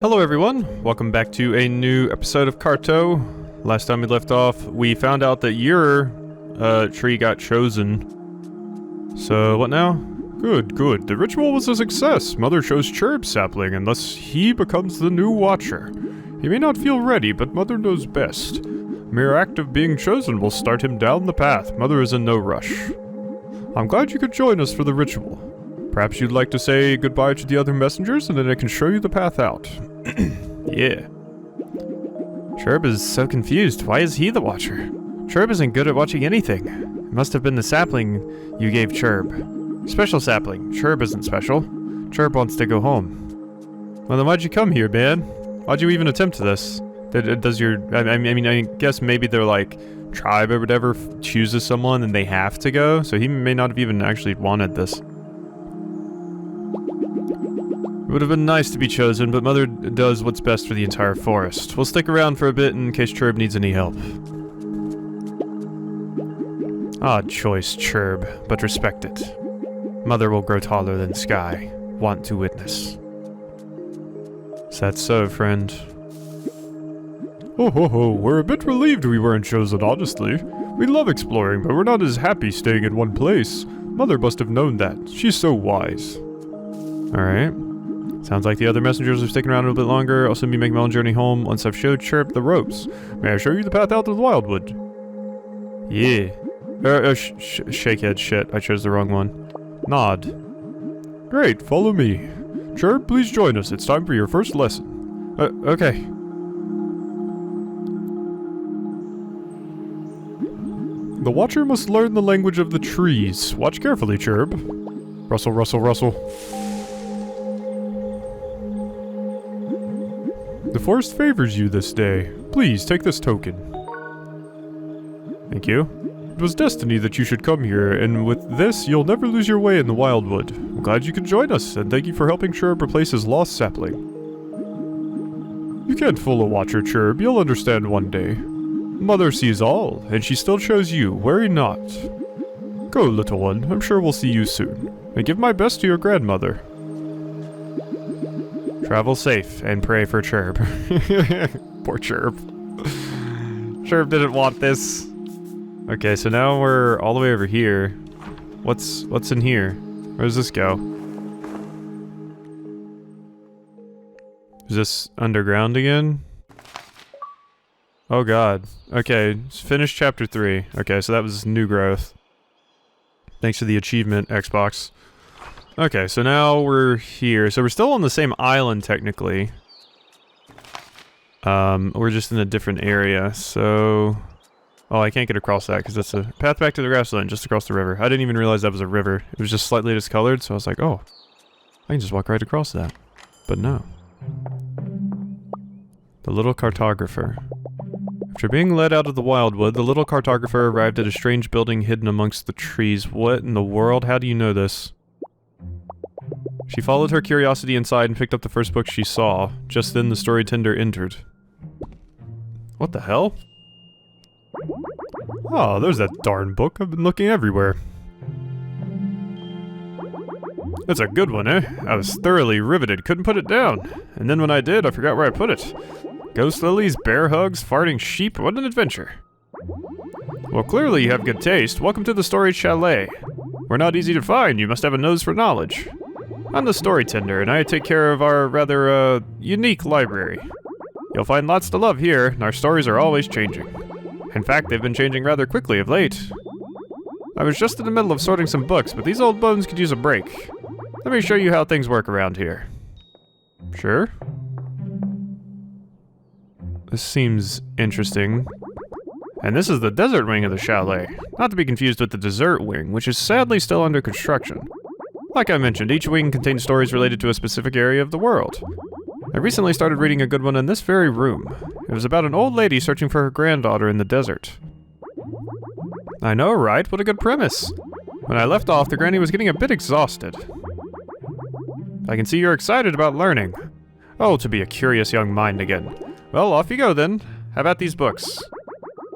Hello everyone, welcome back to a new episode of Carto. Last time we left off, we found out that your tree got chosen. So, what now? Good. The ritual was a success. Mother chose Cherub Sapling, and thus he becomes the new Watcher. He may not feel ready, but Mother knows best. Mere act of being chosen will start him down the path. Mother is in no rush. I'm glad you could join us for the ritual. Perhaps you'd like to say goodbye to the other messengers, and then I can show you the path out. Yeah. Cherub is so confused. Why is he the Watcher? Cherub isn't good at watching anything. It must have been the sapling you gave Cherub. Special sapling. Cherub isn't special. Cherub wants to go home. Well, then why'd you come here, man? Why'd you even attempt this? I guess maybe they're like, tribe or whatever chooses someone and they have to go, so he may not have even actually wanted this. It would have been nice to be chosen, but Mother does what's best for the entire forest. We'll stick around for a bit in case Cherub needs any help. Odd choice, Cherub, but respect it. Mother will grow taller than sky. Want to witness. Is that so, friend? Ho, we're a bit relieved we weren't chosen, honestly. We love exploring, but we're not as happy staying in one place. Mother must have known that. She's so wise. Alright. Sounds like the other messengers are sticking around a little bit longer. I'll soon be making my own journey home once I've showed Cherub the ropes. May I show you the path out to the Wildwood? Yeah. Shakehead, shit. I chose the wrong one. Nod. Great, follow me. Cherub, please join us. It's time for your first lesson. Okay. The Watcher must learn the language of the trees. Watch carefully, Cherub. Rustle, rustle, rustle. The forest favors you this day. Please, take this token. Thank you. It was destiny that you should come here, and with this, you'll never lose your way in the Wildwood. I'm glad you could join us, and thank you for helping Cherub replace his lost sapling. You can't fool a Watcher, Cherub. You'll understand one day. Mother sees all, and she still chose you. Worry not. Go, little one. I'm sure we'll see you soon. And give my best to your grandmother. Travel safe, and pray for Cherub. Poor Cherub. Cherub didn't want this. Okay, so now we're all the way over here. What's in here? Where does this go? Is this underground again? Oh god. Okay, finish chapter 3. Okay, so that was new growth. Thanks to the achievement, Xbox. Okay, so now we're here. So we're still on the same island, technically. We're just in a different area, so... Oh, I can't get across that, because that's a path back to the grassland, just across the river. I didn't even realize that was a river. It was just slightly discolored, so I was like, oh, I can just walk right across that. But no. The Little Cartographer. After being led out of the Wildwood, the Little Cartographer arrived at a strange building hidden amongst the trees. What in the world? How do you know this? She followed her curiosity inside and picked up the first book she saw. Just then the story tender entered. What the hell? Oh, there's that darn book. I've been looking everywhere. That's a good one, eh? I was thoroughly riveted, couldn't put it down. And then when I did, I forgot where I put it. Ghost lilies, bear hugs, farting sheep, what an adventure. Well, clearly you have good taste. Welcome to the Story Chalet. We're not easy to find, you must have a nose for knowledge. I'm the story tender, and I take care of our rather, unique library. You'll find lots to love here, and our stories are always changing. In fact, they've been changing rather quickly of late. I was just in the middle of sorting some books, but these old bones could use a break. Let me show you how things work around here. Sure. This seems interesting. And this is the desert wing of the chalet, not to be confused with the dessert wing, which is sadly still under construction. Like I mentioned, each wing contains stories related to a specific area of the world. I recently started reading a good one in this very room. It was about an old lady searching for her granddaughter in the desert. I know, right? What a good premise. When I left off, the granny was getting a bit exhausted. I can see you're excited about learning. Oh, to be a curious young mind again. Well, off you go then. How about these books?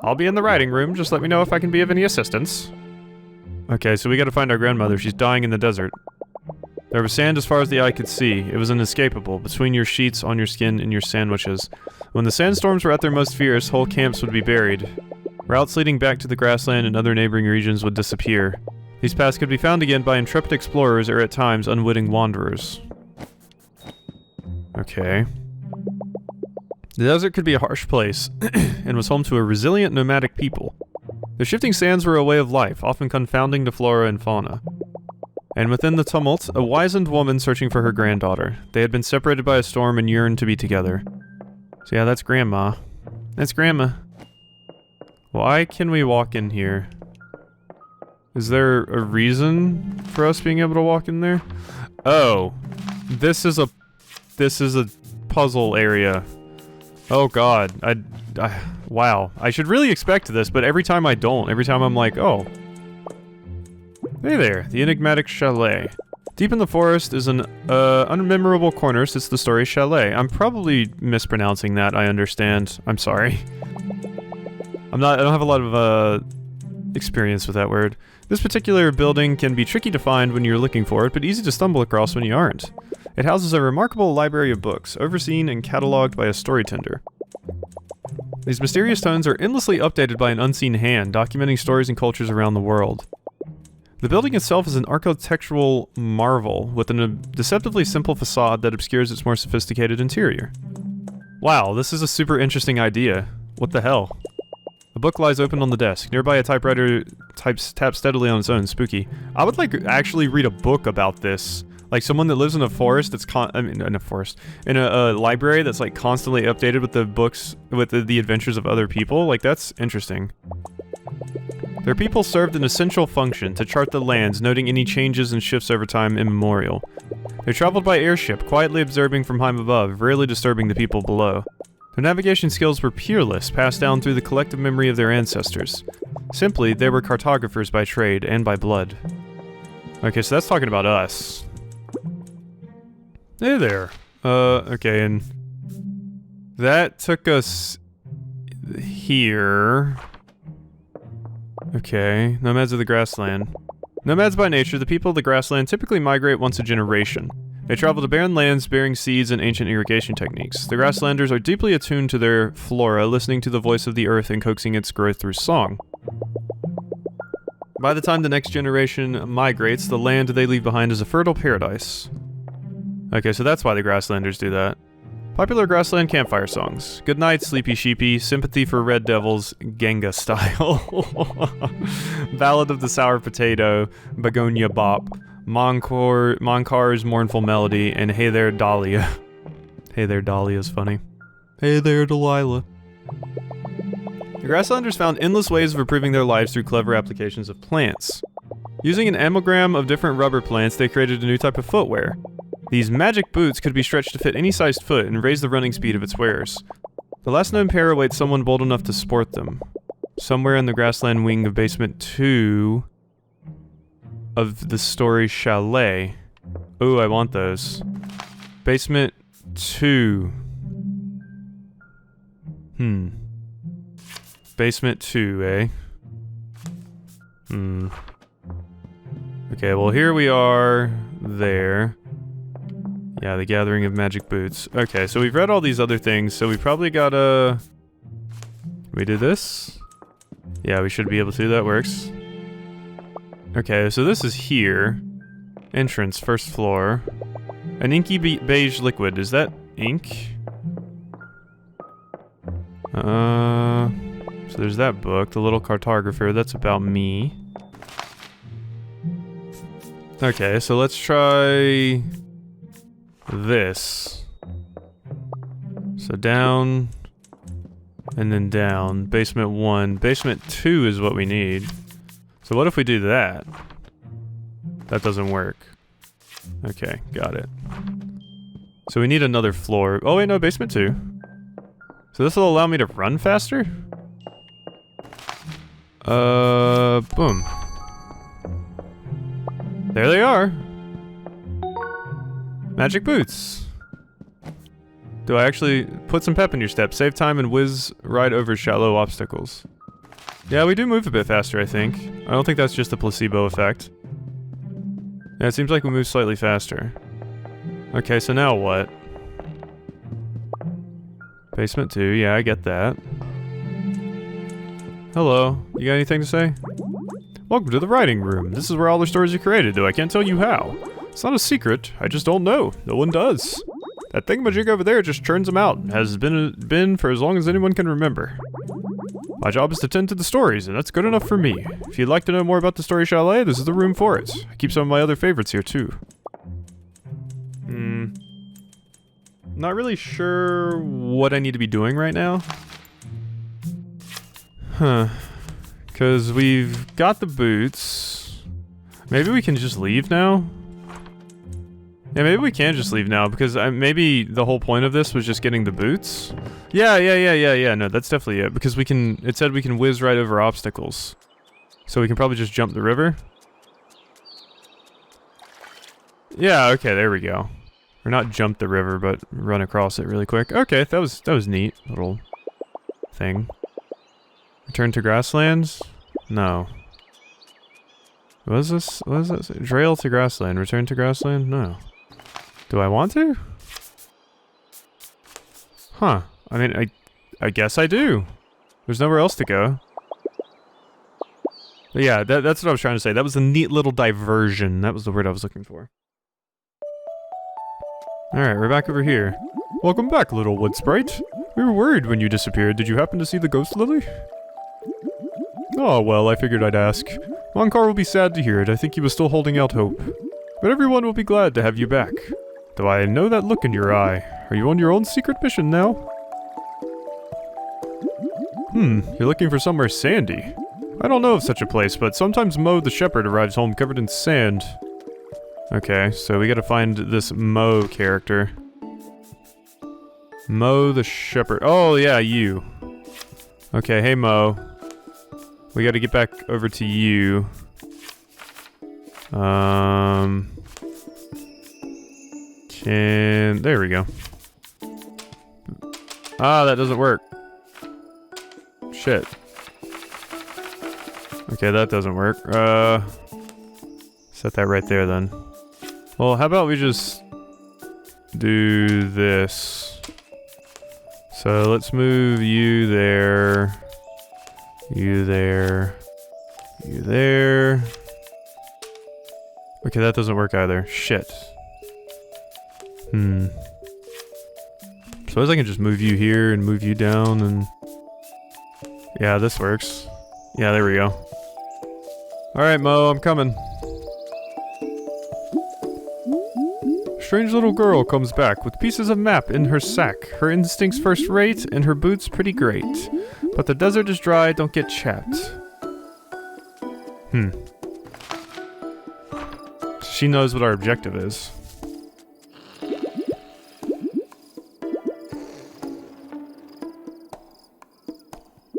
I'll be in the writing room, just let me know if I can be of any assistance. Okay, so we gotta find our grandmother. She's dying in the desert. There was sand as far as the eye could see. It was inescapable, between your sheets, on your skin, and your sandwiches. When the sandstorms were at their most fierce, whole camps would be buried. Routes leading back to the grassland and other neighboring regions would disappear. These paths could be found again by intrepid explorers or at times unwitting wanderers. Okay. The desert could be a harsh place, and was home to a resilient nomadic people. The shifting sands were a way of life, often confounding the flora and fauna. And within the tumult, a wizened woman searching for her granddaughter. They had been separated by a storm and yearned to be together. So yeah, that's Grandma. That's Grandma. Why can we walk in here? Is there a reason for us being able to walk in there? Oh. This is a puzzle area. Oh god. Wow. I should really expect this, but every time I don't. Every time I'm like, oh. Hey there, the Enigmatic Chalet. Deep in the forest is an unmemorable corner sits the story Chalet. I'm probably mispronouncing that, I understand. I'm sorry. I don't have a lot of experience with that word. This particular building can be tricky to find when you're looking for it, but easy to stumble across when you aren't. It houses a remarkable library of books, overseen and cataloged by a story tender. These mysterious tomes are endlessly updated by an unseen hand, documenting stories and cultures around the world. The building itself is an architectural marvel, with a deceptively simple facade that obscures its more sophisticated interior. Wow, this is a super interesting idea. What the hell? A book lies open on the desk. Nearby a typewriter taps steadily on its own. Spooky. I would like actually read a book about this. Like someone that lives in a forest that's in a library that's like constantly updated with the books, with the adventures of other people. Like that's interesting. Their people served an essential function, to chart the lands, noting any changes and shifts over time immemorial. They traveled by airship, quietly observing from high above, rarely disturbing the people below. Their navigation skills were peerless, passed down through the collective memory of their ancestors. Simply, they were cartographers by trade and by blood. Okay, so that's talking about us. Hey there. Okay, and that took us here. Okay, nomads of the grassland. Nomads by nature, the people of the grassland typically migrate once a generation. They travel to barren lands bearing seeds and ancient irrigation techniques. The grasslanders are deeply attuned to their flora, listening to the voice of the earth and coaxing its growth through song. By the time the next generation migrates, the land they leave behind is a fertile paradise. Okay, so that's why the grasslanders do that. Popular grassland campfire songs. Good night, Sleepy Sheepy. Sympathy for Red Devils. Ganga style. Ballad of the Sour Potato. Begonia Bop. Moncar's Mournful Melody. And Hey There, Dahlia. Hey There, Dahlia is funny. Hey there, Delilah. The grasslanders found endless ways of improving their lives through clever applications of plants. Using an amalgam of different rubber plants, they created a new type of footwear. These magic boots could be stretched to fit any sized foot and raise the running speed of its wearers. The last known pair awaits someone bold enough to sport them. Somewhere in the grassland wing of basement 2 of the story Chalet. Ooh, I want those. Basement 2. Basement 2, eh? Okay, well here we are there. Yeah, the Gathering of Magic Boots. Okay, so we've read all these other things, so we probably gotta... We did this? Yeah, we should be able to. That works. Okay, so this is here. Entrance, first floor. An inky beige liquid. Is that ink? So there's that book, The Little Cartographer. That's about me. Okay, so let's try... this. So down, and then down. Basement 1. Basement 2 is what we need. So what if we do that? That doesn't work. Okay, got it. So we need another floor. Oh wait, no, basement 2. So this will allow me to run faster? Boom. There they are. Magic boots. Do I actually put some pep in your step? Save time and whiz right over shallow obstacles. Yeah, we do move a bit faster, I think. I don't think that's just a placebo effect. Yeah, it seems like we move slightly faster. Okay, so now what? Basement 2, yeah, I get that. Hello, you got anything to say? Welcome to the writing room. This is where all the stories are created, though I can't tell you how. It's not a secret, I just don't know. No one does. That thingamajig over there just churns them out. Has been for as long as anyone can remember. My job is to tend to the stories, and that's good enough for me. If you'd like to know more about the story chalet, this is the room for it. I keep some of my other favorites here, too. Not really sure what I need to be doing right now. Huh. Because we've got the boots. Maybe we can just leave now? Yeah, maybe we can just leave now, because maybe the whole point of this was just getting the boots? Yeah, no, that's definitely it, because we can, it said we can whiz right over obstacles. So we can probably just jump the river? Yeah, okay, there we go. Or not jump the river, but run across it really quick. Okay, that was neat, little thing. Return to grasslands? No. What is this? What is this? Trail to grassland. Return to grassland? No. Do I want to? Huh. I mean, I guess I do. There's nowhere else to go. But yeah, that's what I was trying to say. That was a neat little diversion. That was the word I was looking for. Alright, we're back over here. Welcome back, little wood sprite. We were worried when you disappeared. Did you happen to see the ghost lily? Oh, well, I figured I'd ask. Monkar will be sad to hear it. I think he was still holding out hope. But everyone will be glad to have you back. Though I know that look in your eye. Are you on your own secret mission now? You're looking for somewhere sandy. I don't know of such a place, but sometimes Mo the shepherd arrives home covered in sand. Okay, so we gotta find this Mo character. Mo the shepherd. Oh, yeah, you. Okay, hey Mo. We gotta get back over to you. There we go. Ah, that doesn't work. Shit. Okay, that doesn't work. Set that right there then. Well, how about we just do this? So let's move you there. You there. You there. Okay, that doesn't work either. Shit. Suppose I can just move you here and move you down and... Yeah, this works. Yeah, there we go. Alright, Mo, I'm coming. Strange little girl comes back with pieces of map in her sack. Her instincts first rate and her boots pretty great. But the desert is dry, don't get chapped. She knows what our objective is.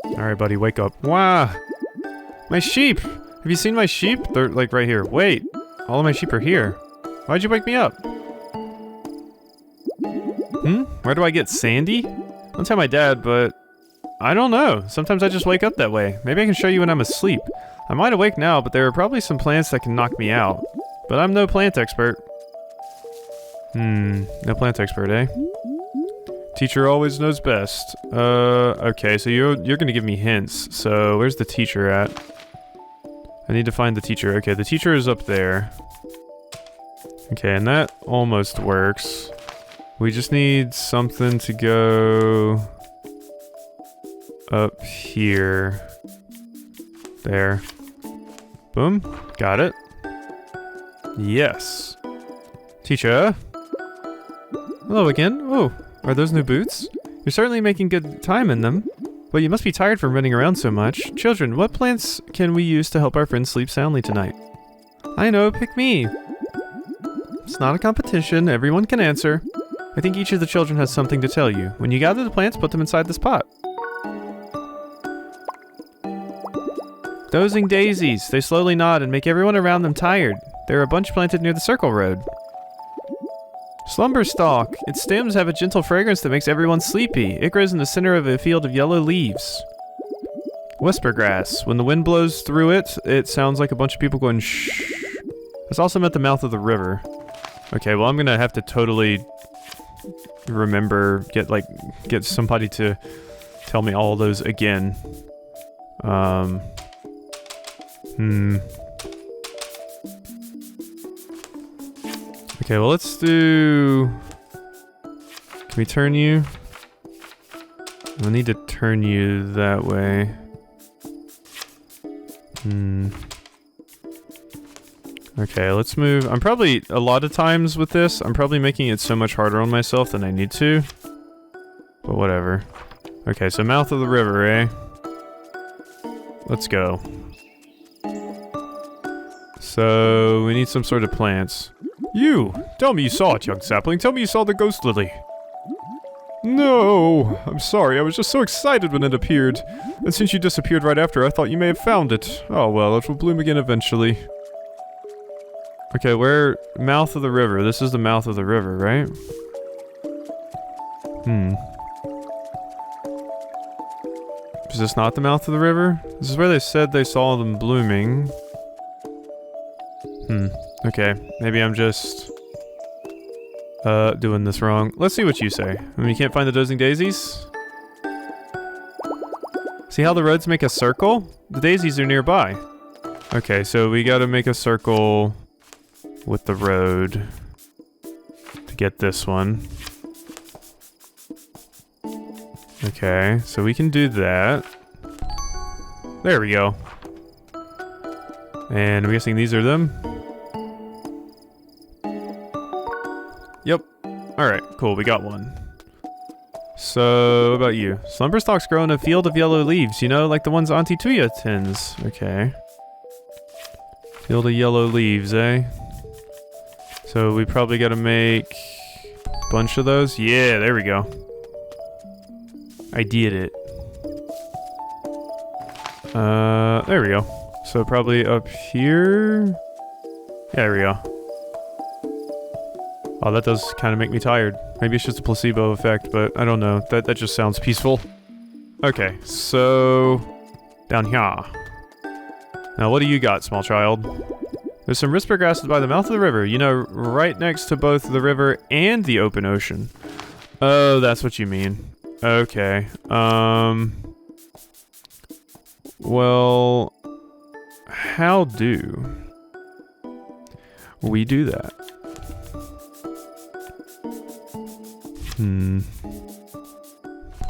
Alright, buddy, wake up. Wow! My sheep! Have you seen my sheep? They're, like, right here. Wait! All of my sheep are here. Why'd you wake me up? Where do I get Sandy? Don't tell my dad, but... I don't know. Sometimes I just wake up that way. Maybe I can show you when I'm asleep. I'm wide awake now, but there are probably some plants that can knock me out. But I'm no plant expert. No plant expert, eh? Teacher always knows best. Okay, so you're gonna give me hints. So, where's the teacher at? I need to find the teacher. Okay, the teacher is up there. Okay, and that almost works. We just need something to go... up here. There. Boom. Got it. Yes. Teacher? Hello again. Oh, are those new boots? You're certainly making good time in them. But you must be tired from running around so much. Children, what plants can we use to help our friends sleep soundly tonight? I know, pick me. It's not a competition. Everyone can answer. I think each of the children has something to tell you. When you gather the plants, put them inside this pot. Dozing daisies. They slowly nod and make everyone around them tired. There are a bunch planted near the circle road. Slumber stalk. Its stems have a gentle fragrance that makes everyone sleepy. It grows in the center of a field of yellow leaves. Whisper grass. When the wind blows through it, it sounds like a bunch of people going shh. It's also at the mouth of the river. Okay, well I'm gonna have to totally remember, get somebody to tell me all those again. Okay, well let's do... Can we turn you? We'll need to turn you that way. Okay, let's move. I'm probably, a lot of times with this, I'm probably making it so much harder on myself than I need to. But whatever. Okay, so mouth of the river, eh? Let's go. So, we need some sort of plants. You! Tell me you saw it, young sapling. Tell me you saw the ghost lily. No! I'm sorry, I was just so excited when it appeared. And since you disappeared right after, I thought you may have found it. Oh well, it will bloom again eventually. Okay, where... Mouth of the river. This is the mouth of the river, right? Is this not the mouth of the river? This is where they said they saw them blooming. Okay. Maybe I'm just... doing this wrong. Let's see what you say. I mean, you can't find the dozing daisies? See how the roads make a circle? The daisies are nearby. Okay, so we gotta make a circle with the road to get this one. Okay, so we can do that. There we go. And I'm guessing these are them? Yep. Alright, cool, we got one. So, what about you? Slumber stalks grow in a field of yellow leaves, you know, like the ones Auntie Tuya tends. Okay. Field of yellow leaves, eh? So we probably gotta make a bunch of those. Yeah, there we go. I did it. There we go. So probably up here? Yeah, there we go. Oh, that does kind of make me tired. Maybe it's just a placebo effect, but I don't know. That just sounds peaceful. Okay, so... down here. Now, what do you got, small child? There's some risper grasses by the mouth of the river. You know, right next to both the river and the open ocean. Oh, that's what you mean. Okay. Well... how do we do that? I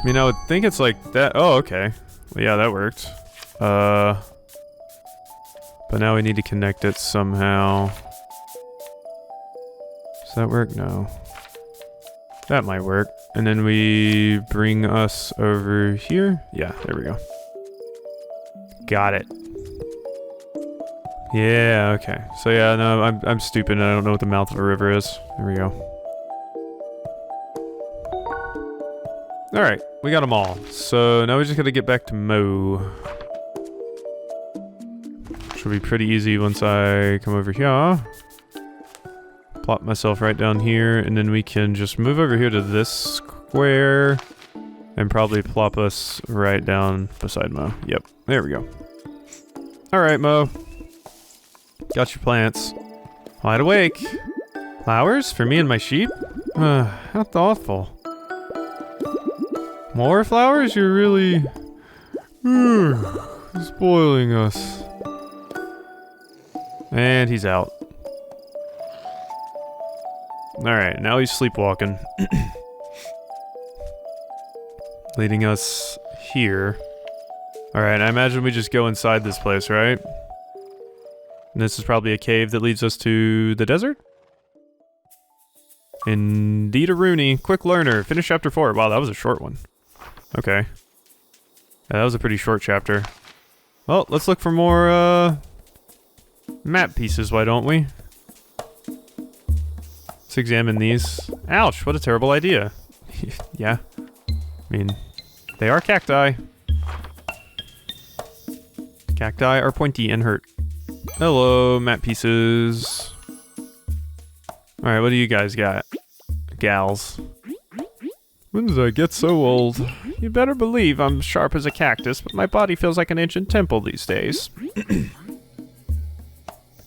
mean, I would think it's like that. Oh, okay. Well, yeah, that worked. But now we need to connect it somehow. Does that work? No. That might work. And then we bring us over here. Yeah, there we go. Got it. Yeah, okay. So yeah, no, I'm stupid and I don't know what the mouth of a river is. There we go. Alright, we got them all. So now we just gotta get back to Mo. Should be pretty easy once I come over here. Plop myself right down here, and then we can just move over here to this square. And probably plop us right down beside Mo. Yep, there we go. Alright, Mo. Got your plants. Wide awake. Flowers? For me and my sheep? How thoughtful. More flowers? You're really... spoiling us. And he's out. Alright, now he's sleepwalking. Leading us here. Alright, I imagine we just go inside this place, right? And this is probably a cave that leads us to the desert? Indeed a Rooney. Quick learner. Finish chapter 4. Wow, that was a short one. Okay. Yeah, that was a pretty short chapter. Well, let's look for more, map pieces, why don't we? Let's examine these. Ouch, what a terrible idea. Yeah. I mean, they are cacti. Cacti are pointy and hurt. Hello, map pieces. Alright, what do you guys got? Gals. When did I get so old? You better believe I'm sharp as a cactus, but my body feels like an ancient temple these days.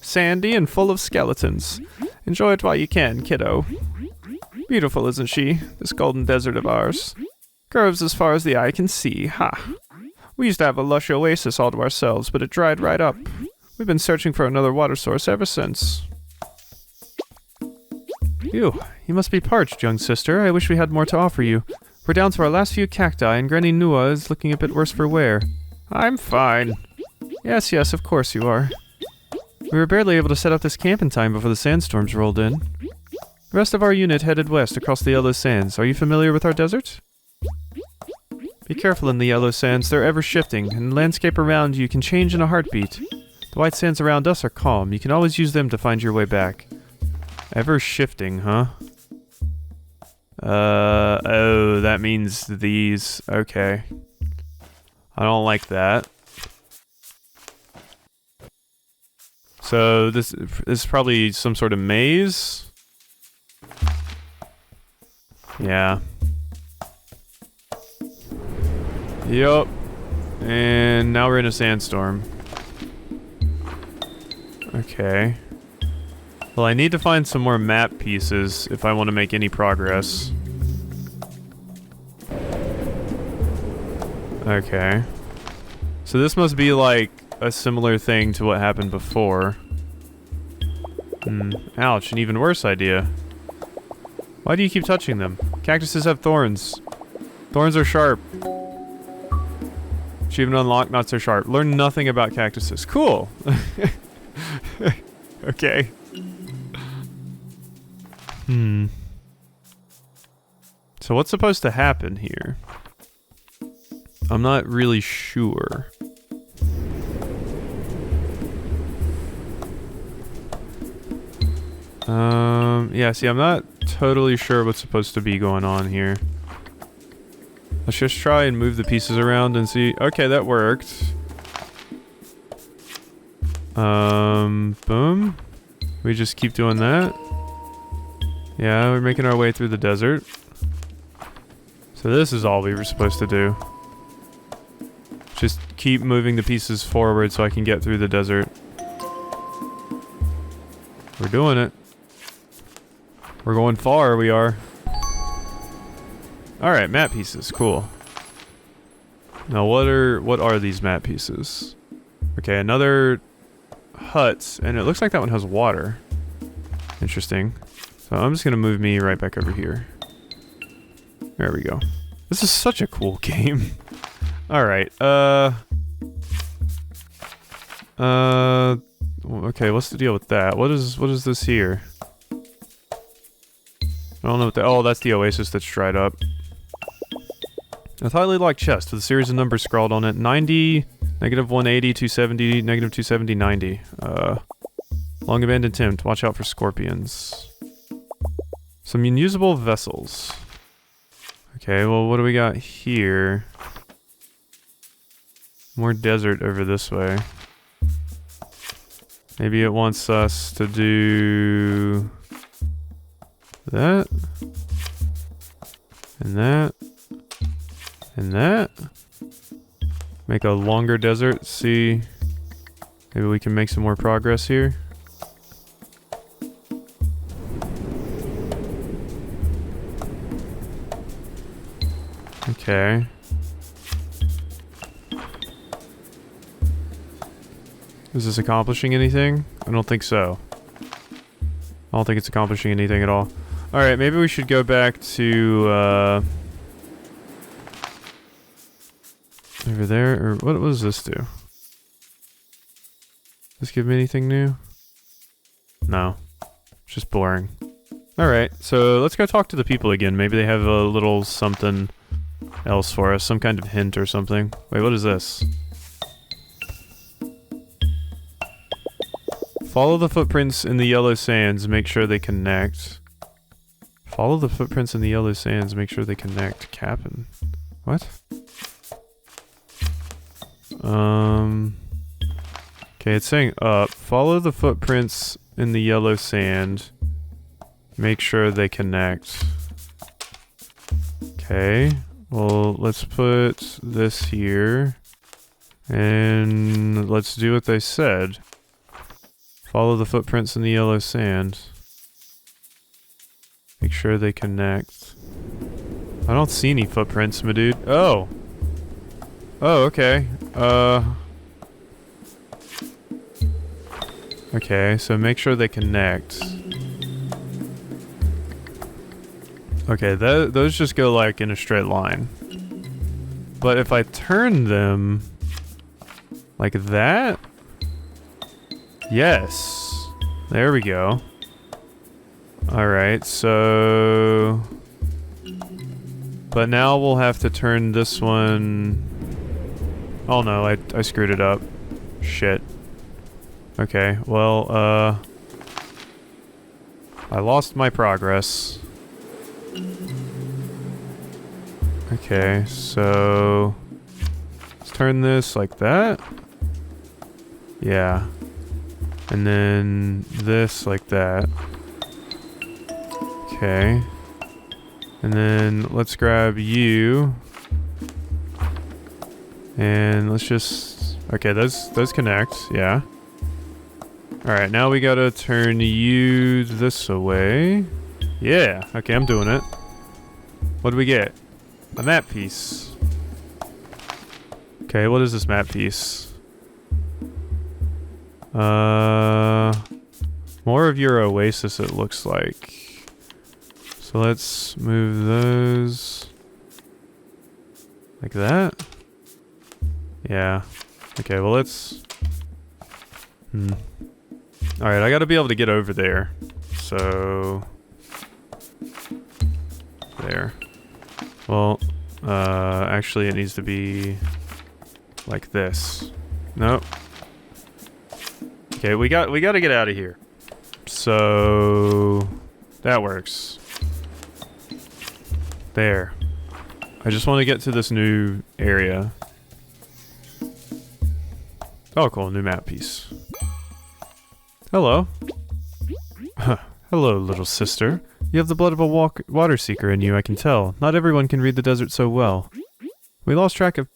sandy and full of skeletons. Enjoy it while you can, kiddo. Beautiful, isn't she? This golden desert of ours. Curves as far as the eye can see, ha! We used to have a lush oasis all to ourselves, but it dried right up. We've been searching for another water source ever since. Ew, you must be parched, young sister. I wish we had more to offer you. We're down to our last few cacti, and Granny Nua is looking a bit worse for wear. I'm fine. Yes, of course you are. We were barely able to set up this camp in time before the sandstorms rolled in. The rest of our unit headed west across the Yellow Sands. Are you familiar with our desert? Be careful in the Yellow Sands. They're ever shifting, and the landscape around you can change in a heartbeat. The white sands around us are calm. You can always use them to find your way back. Ever shifting, huh? Oh, that means these. Okay. I don't like that. So this is probably some sort of maze. Yeah. Yup. And now we're in a sandstorm. Okay. Well, I need to find some more map pieces if I want to make any progress. Okay. So this must be like a similar thing to what happened before. Ouch, an even worse idea. Why do you keep touching them? Cactuses have thorns. Thorns are sharp. Achievement unlocked, not so sharp. Learn nothing about cactuses. Cool. Okay. So what's supposed to happen here? I'm not really sure. Yeah, see, I'm not totally sure what's supposed to be going on here. Let's just try and move the pieces around and see. Okay, that worked. Boom. We just keep doing that. Yeah, we're making our way through the desert. So this is all we were supposed to do. Just keep moving the pieces forward so I can get through the desert. We're doing it. We're going far, we are. Alright, map pieces, cool. Now what are these map pieces? Okay, another hut, and it looks like that one has water. Interesting. So I'm just gonna move me right back over here. There we go. This is such a cool game. Alright, okay, what's the deal with that? What is this here? I don't know what oh, that's the oasis that's dried up. A tightly locked chest with a series of numbers scrawled on it. 90, negative 180, 270, negative 270, 90. Long abandoned tent. Watch out for scorpions. Some unusable vessels. Okay, well, what do we got here? More desert over this way. Maybe it wants us to do that, and that, and that. Make a longer desert, see, maybe we can make some more progress here. Okay. Is this accomplishing anything? I don't think so. I don't think it's accomplishing anything at all. Alright, maybe we should go back to, over there, or what does this do? Does this give me anything new? No. It's just boring. Alright, so let's go talk to the people again. Maybe they have a little something else for us, some kind of hint or something. Wait, what is this? Follow the footprints in the yellow sands, make sure they connect. Follow the footprints in the yellow sands, make sure they connect. Cap'n. What? Okay, it's saying up. Follow the footprints in the yellow sand. Make sure they connect. Okay. Well, let's put this here. And let's do what they said. Follow the footprints in the yellow sand. Make sure they connect. I don't see any footprints, my dude. Oh! Oh, okay. Okay, so make sure they connect. Okay, those just go like in a straight line. But if I turn them like that? Yes. There we go. Alright, so... But now we'll have to turn this one... Oh no, I screwed it up. Shit. Okay, well, I lost my progress. Okay, so... Let's turn this like that. Yeah. And then this like that. Okay. And then let's grab you. And let's just... Okay, those connect, yeah. Alright, now we gotta turn you this away. Yeah, okay, I'm doing it. What do we get? A map piece. Okay, what is this map piece? More of your oasis, it looks like. So let's move those like that. Yeah. Okay, well let's... Alright, I gotta be able to get over there. So... There. Well, actually it needs to be like this. Nope. Okay, we gotta get out of here. So... That works. There. I just want to get to this new area. Oh, cool. New map piece. Hello. Hello, little sister. You have the blood of a water seeker in you, I can tell. Not everyone can read the desert so well. We lost track of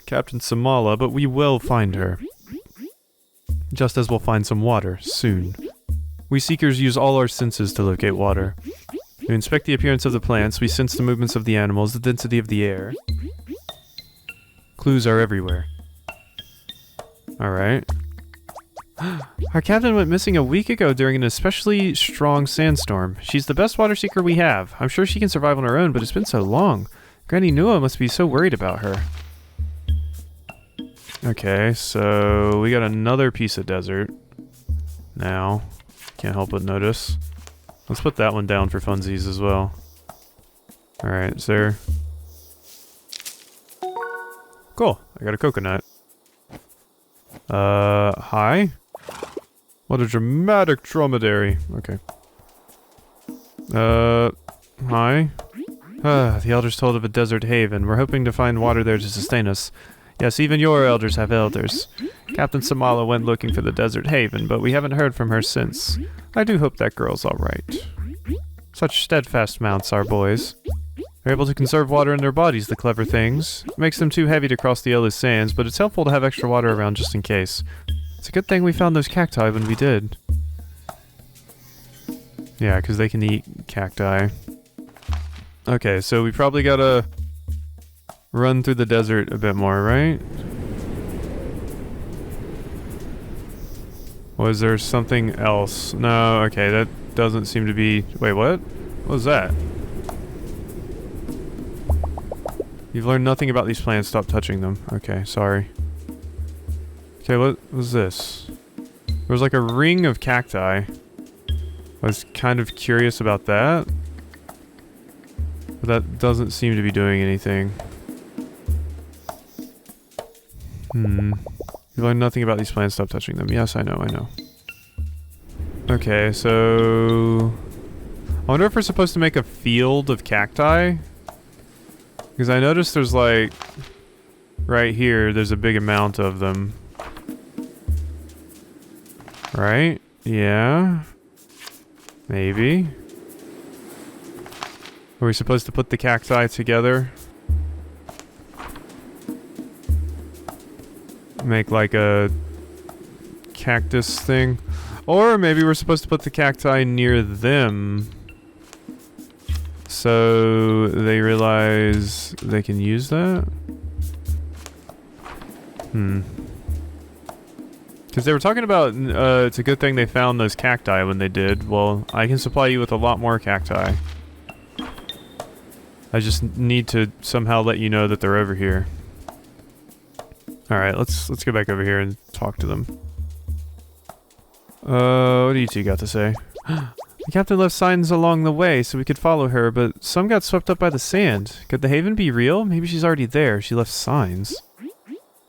Captain Samala, but we will find her. Just as we'll find some water, soon. We seekers use all our senses to locate water. We inspect the appearance of the plants, we sense the movements of the animals, the density of the air. Clues are everywhere. Alright. Our captain went missing a week ago during an especially strong sandstorm. She's the best water seeker we have. I'm sure she can survive on her own, but it's been so long. Granny Nua must be so worried about her. Okay, so we got another piece of desert. Now, can't help but notice. Let's put that one down for funsies as well. Alright, is there... Cool, I got a coconut. Hi? What a dramatic dromedary. Okay. Hi? The elders told of a desert haven. We're hoping to find water there to sustain us. Yes, even your elders have elders. Captain Samala went looking for the desert haven, but we haven't heard from her since. I do hope that girl's alright. Such steadfast mounts, our boys. They're able to conserve water in their bodies, the clever things. It makes them too heavy to cross the yellow sands, but it's helpful to have extra water around just in case. It's a good thing we found those cacti when we did. Yeah, because they can eat cacti. Okay, so we probably gotta run through the desert a bit more, right? Was there something else? No, okay, that doesn't seem to be... Wait, what? What was that? You've learned nothing about these plants, stop touching them. Okay, sorry. Okay, what was this? There was like a ring of cacti. I was kind of curious about that. But that doesn't seem to be doing anything. You learned nothing about these plants, stop touching them. Yes, I know. Okay, so... I wonder if we're supposed to make a field of cacti? Because I noticed there's like... Right here, there's a big amount of them. Right? Yeah. Maybe. Are we supposed to put the cacti together? Make like a cactus thing? Or maybe we're supposed to put the cacti near them, so they realize they can use that? Because they were talking about, it's a good thing they found those cacti when they did. Well, I can supply you with a lot more cacti. I just need to somehow let you know that they're over here. Alright, let's go back over here and talk to them. What do you two got to say? The captain left signs along the way so we could follow her, but some got swept up by the sand. Could the haven be real? Maybe she's already there. She left signs.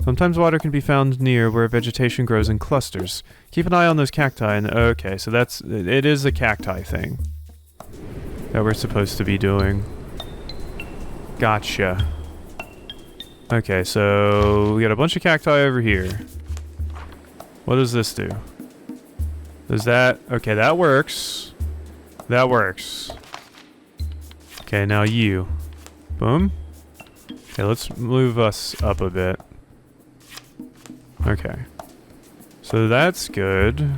Sometimes water can be found near where vegetation grows in clusters. Keep an eye on those cacti and... Okay, so it is a cacti thing that we're supposed to be doing. Gotcha. Okay, so we got a bunch of cacti over here. What does this do? Does that... Okay, that works. That works. Okay, now you. Boom. Okay, let's move us up a bit. Okay. So that's good.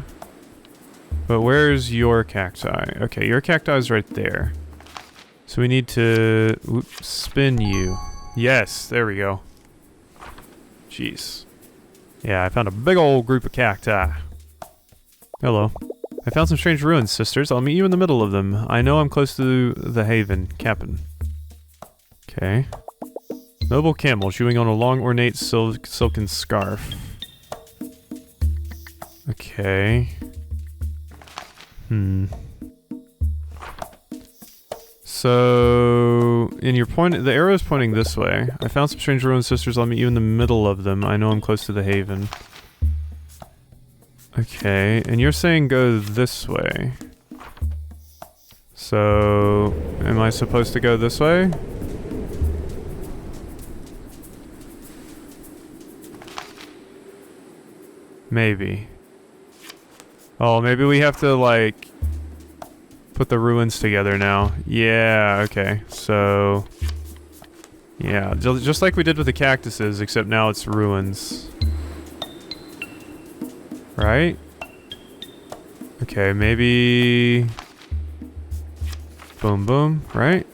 But where's your cacti? Okay, your cacti is right there. So we need to... Oops, spin you. Yes, there we go. Jeez. Yeah, I found a big old group of cacti. Hello. I found some strange ruins, sisters. I'll meet you in the middle of them. I know I'm close to the haven, Captain. Okay. Noble camel chewing on a long ornate silken scarf. Okay. So, and you're pointing, the arrow's pointing this way. I found some strange ruins, sisters. I'll meet you in the middle of them. I know I'm close to the haven. Okay, and you're saying go this way. So, am I supposed to go this way? Maybe. Oh, maybe we have to, like, put the ruins together now. Yeah, okay. So, yeah, just like we did with the cactuses, except now it's ruins. Right? Okay, maybe... Boom, boom, right?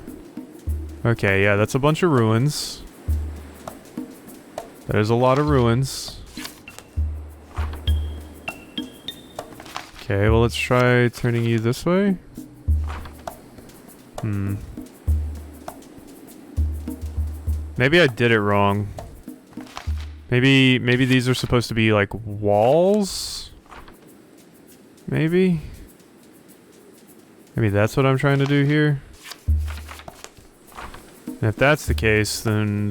Okay, yeah, that's a bunch of ruins. There's a lot of ruins. Okay, well, let's try turning you this way. Maybe I did it wrong. Maybe these are supposed to be like walls? Maybe? Maybe that's what I'm trying to do here? And if that's the case, then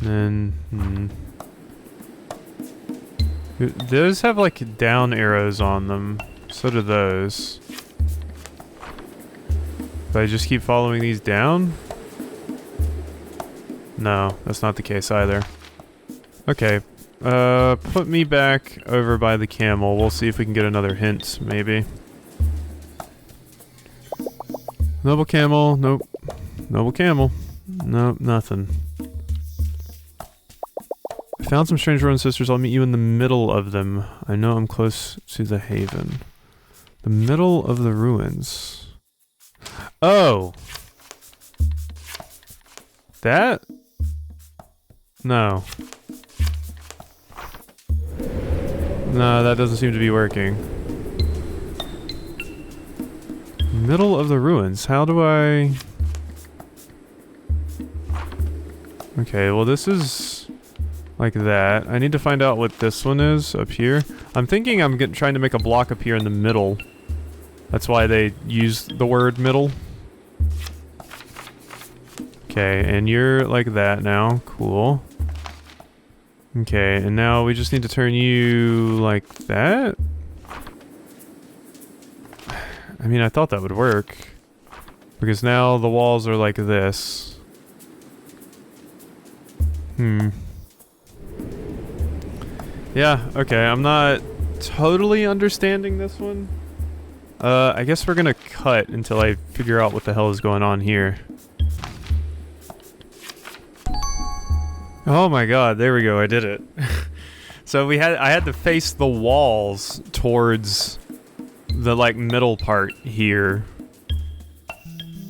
then... Those have like down arrows on them. So do those. Do I just keep following these down? No, that's not the case either. Okay. Put me back over by the camel. We'll see if we can get another hint, maybe. Noble camel. Nope. Noble camel. Nope, nothing. I found some strange ruins, sisters. I'll meet you in the middle of them. I know I'm close to the haven. The middle of the ruins. Oh! That? No. No, that doesn't seem to be working. Middle of the ruins. How do I... Okay, well this is... like that. I need to find out what this one is up here. I'm thinking I'm trying to make a block up here in the middle. That's why they use the word middle. Okay, and you're like that now. Cool. Okay, and now we just need to turn you like that? I mean, I thought that would work. Because now the walls are like this. Yeah, okay, I'm not totally understanding this one. I guess we're gonna cut until I figure out what the hell is going on here. Oh my god, there we go, I did it. So I had to face the walls towards the like middle part here.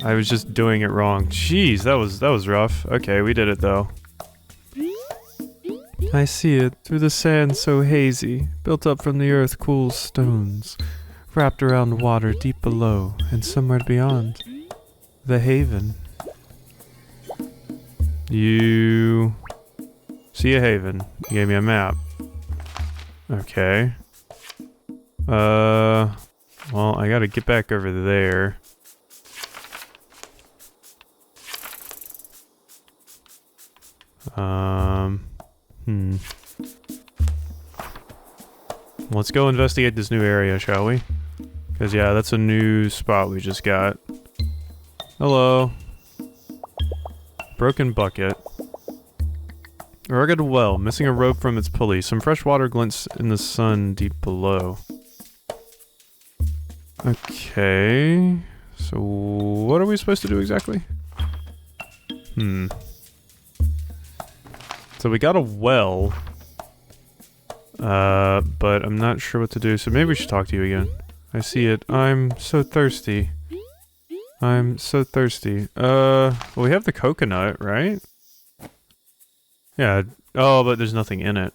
I was just doing it wrong. Jeez, that was rough. Okay, we did it though. I see it through the sand so hazy, built up from the earth cool stones, wrapped around water deep below and somewhere beyond. The haven. You see a haven. You gave me a map. Okay. Well, I gotta get back over there. Let's go investigate this new area, shall we? Because, yeah, that's a new spot we just got. Hello. Broken bucket. A rugged well, missing a rope from its pulley. Some fresh water glints in the sun deep below. Okay. So, what are we supposed to do exactly? So we got a well. But I'm not sure what to do, so maybe we should talk to you again. I see it. I'm so thirsty. I'm so thirsty. Well, we have the coconut, right? Yeah. Oh, but there's nothing in it.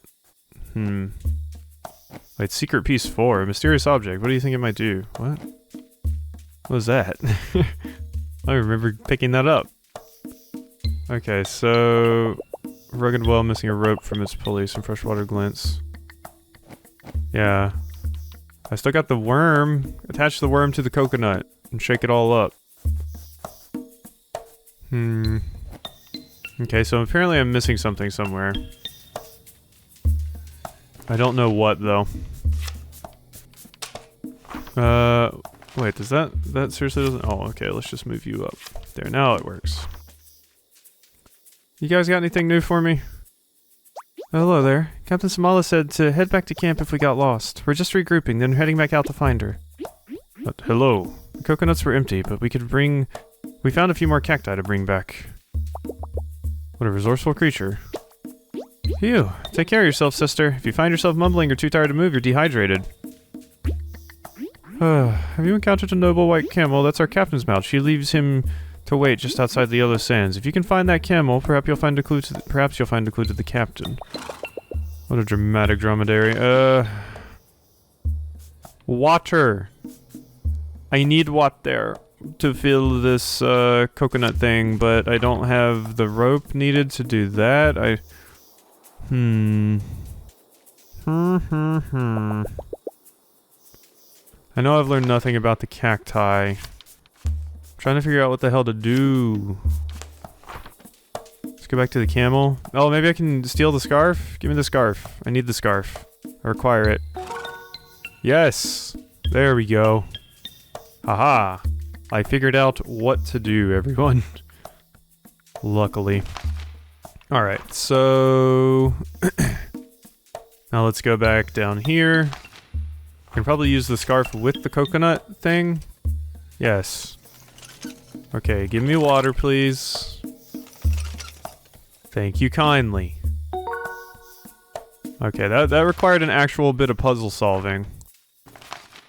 Wait, secret piece 4. Mysterious object. What do you think it might do? What? What was that? I remember picking that up. Okay, so... rugged well, missing a rope from its pulley. Some freshwater glints. Yeah. I still got the worm. Attach the worm to the coconut and shake it all up. Okay, so apparently I'm missing something somewhere. I don't know what, though. Wait, does that seriously doesn't... Oh, okay, let's just move you up. There, now it works. You guys got anything new for me? Hello there. Captain Samala said to head back to camp if we got lost. We're just regrouping, then heading back out to find her. But hello. The coconuts were empty, but we found a few more cacti to bring back. What a resourceful creature. Phew. Take care of yourself, sister. If you find yourself mumbling or too tired to move, you're dehydrated. Have you encountered a noble white camel? That's our captain's mount. She leaves him to wait just outside the yellow sands. If you can find that camel, perhaps you'll find a clue to the captain. What a dramatic dromedary. Water. I need water to fill this coconut thing, but I don't have the rope needed to do that. I know I've learned nothing about the cacti. Trying to figure out what the hell to do. Let's go back to the camel. Oh, maybe I can steal the scarf? Give me the scarf. I need the scarf. I require it. Yes! There we go. Haha. I figured out what to do, everyone. Luckily. Alright, so... now let's go back down here. I can probably use the scarf with the coconut thing. Yes. Okay, give me water, please. Thank you kindly. Okay, that required an actual bit of puzzle solving.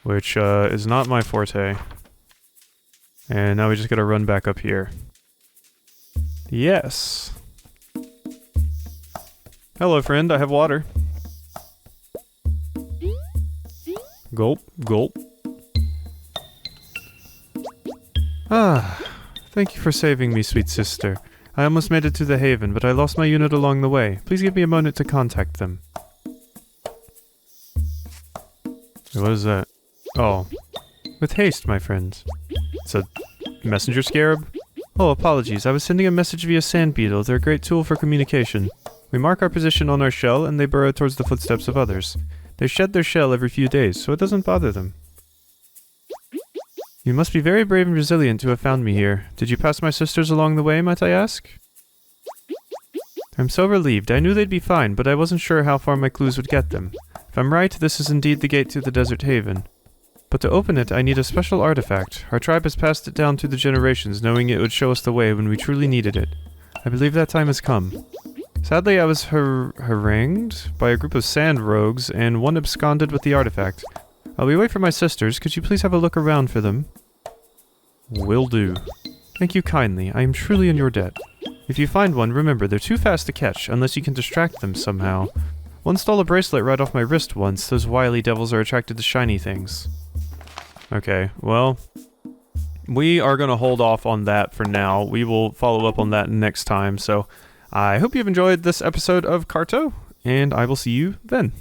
Which, is not my forte. And now we just gotta run back up here. Yes. Hello, friend, I have water. Gulp, gulp. Ah, thank you for saving me, sweet sister. I almost made it to the haven, but I lost my unit along the way. Please give me a moment to contact them. What is that? Oh. With haste, my friends. It's a messenger scarab? Oh, apologies. I was sending a message via sand beetle. They're a great tool for communication. We mark our position on our shell, and they burrow towards the footsteps of others. They shed their shell every few days, so it doesn't bother them. You must be very brave and resilient to have found me here. Did you pass my sisters along the way, might I ask? I'm so relieved. I knew they'd be fine, but I wasn't sure how far my clues would get them. If I'm right, this is indeed the gate to the desert haven. But to open it, I need a special artifact. Our tribe has passed it down through the generations, knowing it would show us the way when we truly needed it. I believe that time has come. Sadly, I was harangued by a group of sand rogues, and one absconded with the artifact. I'll be away from my sisters. Could you please have a look around for them? Will do. Thank you kindly. I am truly in your debt. If you find one, remember, they're too fast to catch, unless you can distract them somehow. One stole a bracelet right off my wrist once. Those wily devils are attracted to shiny things. Okay, well, we are going to hold off on that for now. We will follow up on that next time, so I hope you've enjoyed this episode of Carto, and I will see you then.